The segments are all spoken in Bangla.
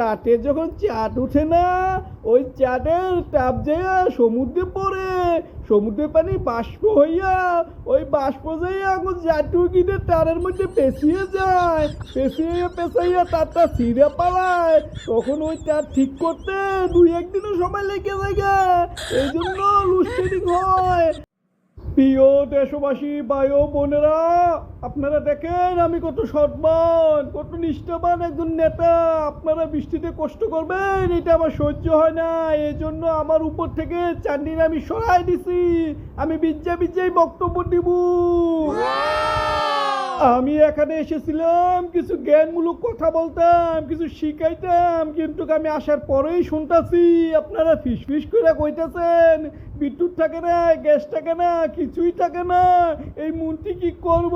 রাতে যখন চাঁদ উঠে না, ওই চাঁদের তাপ যাইয়া সমুদ্রে পড়ে, সমুদ্রের পানি বাষ্প হইয়া, ওই বাষ্প যাইয়া আগুন জাটু কিনে তারের মধ্যে পেঁচিয়ে যায়, পেঁচিয়ে পেঁচাইয়া তারটা ছিঁড়ে পালায়, তখন ওই তার ঠিক করতে 2-1 দিনও সময় লেগে যায়। এই জন্য লোডশেডিং হয়। প্রিয় দেশবাসী ভাই ও বোনেরা, আপনারা দেখেন আমি কত সৎমান, কত নিষ্ঠাবান একজন নেতা। আপনারা বৃষ্টিতে কষ্ট করবেন এটা আমার সহ্য হয় না, এই জন্য আমার উপর থেকে চান্ডিনা আমি সরাই দিছি। আমি বিজ্জাই বক্তব্য দিব। আমি এখানে এসেছিলাম কিছু জ্ঞানমূলক কথা বলতাম, কিছু শিখাইতাম, কিন্তু আমি আসার পরেই শুনতাছি আপনারা ফিস করে কইতাছেন বিদ্যুৎ থাকে না, গ্যাস থাকে না, কিছুই থাকে না, এই মন্ত্রী কি করব?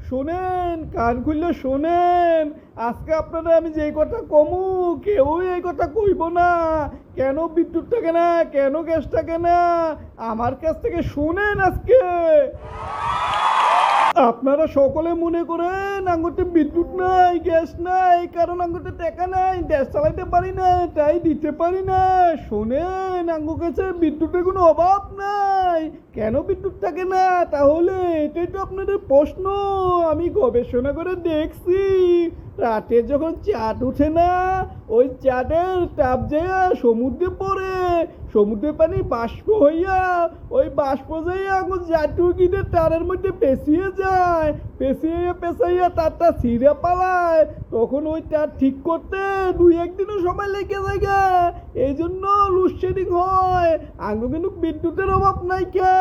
শোনেন, কান খুললে শোনেন, আজকে আপনারা আমি যেই কথা কমু কেউই এই কথা কইব না। কেন বিদ্যুৎ থাকে না, কেন গ্যাস থাকে না, আমার কাছ থেকে শুনেন আজকে। আপনারা সকলে মনে করেন আঙ্গুতে বিদ্যুৎ নাই, গ্যাস নাই, কারণ আঙ্গুতে টাকা নাই, গ্যাস চালাইতে পারি না, তাই দিতে পারি না। শোনেন, আঙ্গু কাছে বিদ্যুতের কোনো অভাব নাই। কেন বিদ্যুৎ থাকে না? তাহলে এটাই তো আপনাদের প্রশ্ন। আমি গবেষণা করে দেখছি, রাতে যখন চাঁদ উঠে না, ওই চাঁদের তাপ যাইয়া সমুদ্রে পড়ে, সমুদ্রের পানি বাষ্প হইয়া, ওই বাষ্প যাইয়া আগুন জাটু কিনে তারের মধ্যে পেঁচিয়ে যায়, পেঁচিয়ে পেঁচাইয়া তারটা ছিঁড়ে পালায়, তখন ওই তার ঠিক করতে 2-1 দিনও সময় লেগে যায়। এই জন্য লোডশেডিং হয়। আঙ্গু কিন্তু বিদ্যুতের অভাব নাই কে।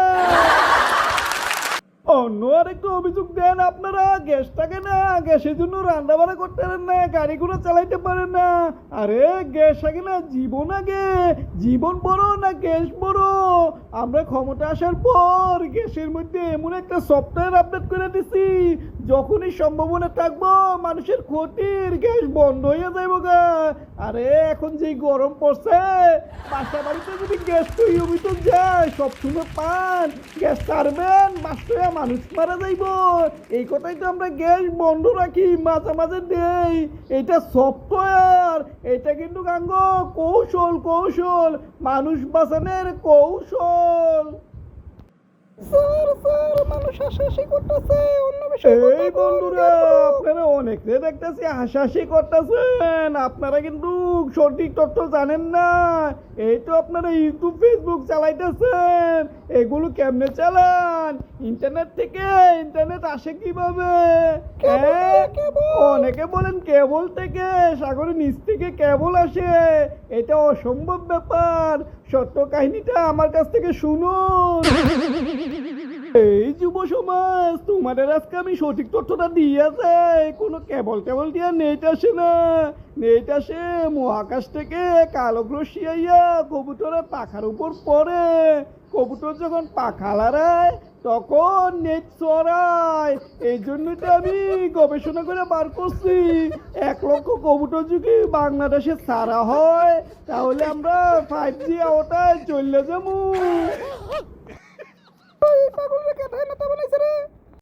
অন্য আরেকটা অভিযোগ দেন, আপনারা গ্যাস থাকে না, গ্যাসের জন্য রান্না বান্না করতে পারেন না, গাড়ি ঘোড়া চালাইতে পারেন না। আরে গ্যাস থাকে না, জীবন আগে, জীবন বড় না গ্যাস বড়? আমরা ক্ষমতা আসার পর গ্যাসের মধ্যে এমন একটা সফটওয়্যার আপডেট করে দিছি, যখনই সম্ভাবনা থাকবো মানুষের ক্ষতির, গ্যাস বন্ধ হয়ে যাইব গা। আরে এখন যেই গরম পড়ছে, বাসা বাড়িতে যদি গ্যাস নিয়মিত যায়, সবসময় পান, গ্যাস ছাড়বেন, বাসায় মানুষ মারা যাইব। এই কথাই তো আমরা গ্যাস বন্ধ রাখি, মাঝে মাঝে দেই। এটা সফটওয়্যার, এটা কিন্তু গাঙ্গ কৌশল, মানুষ বাঁচানোর কৌশল। স্যার মানুষ হাসাহাসি করতেছে, অন্য বিষয় এই বন্ধুরা, আপনারা অনেকে দেখতেছি হাসাহাসি করতেছেন, আপনারা কিন্তু সঠিক তথ্য জানেন না। এই তো আপনারা ইউটিউব ফেসবুক চালাইতেছেন, এগুলো কেমনে চালান? ইন্টারনেট থেকে। ইন্টারনেট আসে কিভাবে? অনেকে বলেন কেবল থেকে, সাগরের নিচ থেকে কেবল আসে। এটা অসম্ভব ব্যাপার। সত্য কাহিনীটা আমার কাছ থেকে শুনুন। এই যুব সমাজ, তোমাদের আজকে আমি সঠিক তথ্যটা দিয়ে যাই। কোনো কেবল দিয়ে নেট আসে না। নেট আসে মহাকাশ থেকে কালো গ্রহ শিয়াইয়া কবুতরের পাখার উপর পড়ে। কবুতর যখন পাখা লড়ায় তখন নেট ছড়ায়। এই জন্যই তো আমি গবেষণা করে বার করছি, 1 লক্ষ কবুতর যদি বাংলাদেশে ছাড়া হয়, তাহলে আমরা 5G আওতায় চলে যাবো। পাগল রে, কেন না তা বানাইছে রে?